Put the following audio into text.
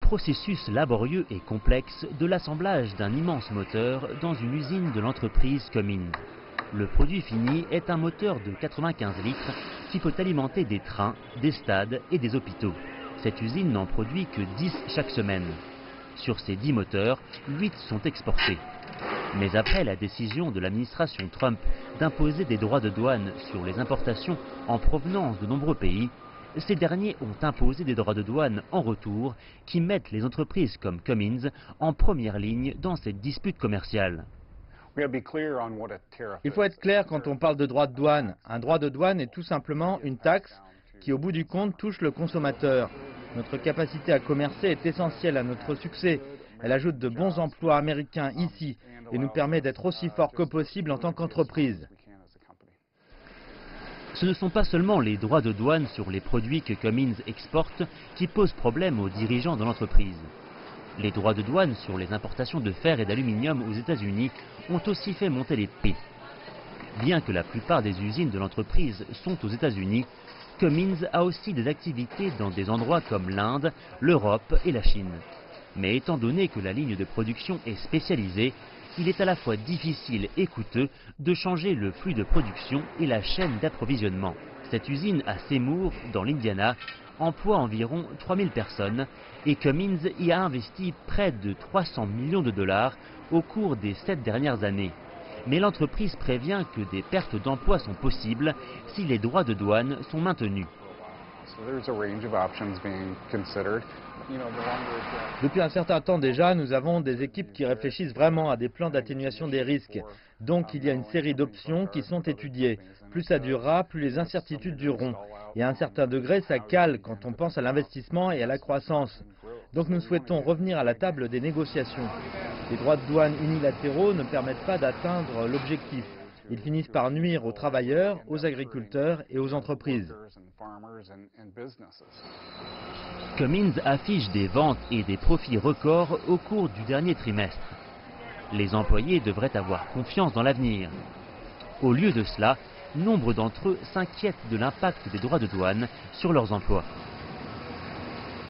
processus laborieux et complexe de l'assemblage d'un immense moteur dans une usine de l'entreprise Cummins. Le produit fini est un moteur de 95 litres qui peut alimenter des trains, des stades et des hôpitaux. Cette usine n'en produit que 10 chaque semaine. Sur ces 10 moteurs, 8 sont exportés. Mais après la décision de l'administration Trump d'imposer des droits de douane sur les importations en provenance de nombreux pays, ces derniers ont imposé des droits de douane en retour qui mettent les entreprises comme Cummins en première ligne dans cette dispute commerciale. Il faut être clair quand on parle de droit de douane. Un droit de douane est tout simplement une taxe qui, au bout du compte, touche le consommateur. Notre capacité à commercer est essentielle à notre succès. Elle ajoute de bons emplois américains ici et nous permet d'être aussi forts que possible en tant qu'entreprise. Ce ne sont pas seulement les droits de douane sur les produits que Cummins exporte qui posent problème aux dirigeants de l'entreprise. Les droits de douane sur les importations de fer et d'aluminium aux États-Unis ont aussi fait monter les prix. Bien que la plupart des usines de l'entreprise sont aux États-Unis, Cummins a aussi des activités dans des endroits comme l'Inde, l'Europe et la Chine. Mais étant donné que la ligne de production est spécialisée, il est à la fois difficile et coûteux de changer le flux de production et la chaîne d'approvisionnement. Cette usine à Seymour, dans l'Indiana, emploie environ 3000 personnes et Cummins y a investi près de 300 millions de dollars au cours des 7 dernières années. Mais l'entreprise prévient que des pertes d'emplois sont possibles si les droits de douane sont maintenus. Depuis un certain temps déjà, nous avons des équipes qui réfléchissent vraiment à des plans d'atténuation des risques. Donc il y a une série d'options qui sont étudiées. Plus ça durera, plus les incertitudes dureront. Et à un certain degré, ça cale quand on pense à l'investissement et à la croissance. Donc nous souhaitons revenir à la table des négociations. Les droits de douane unilatéraux ne permettent pas d'atteindre l'objectif. Ils finissent par nuire aux travailleurs, aux agriculteurs et aux entreprises. Cummins affiche des ventes et des profits records au cours du dernier trimestre. Les employés devraient avoir confiance dans l'avenir. Au lieu de cela, nombre d'entre eux s'inquiètent de l'impact des droits de douane sur leurs emplois.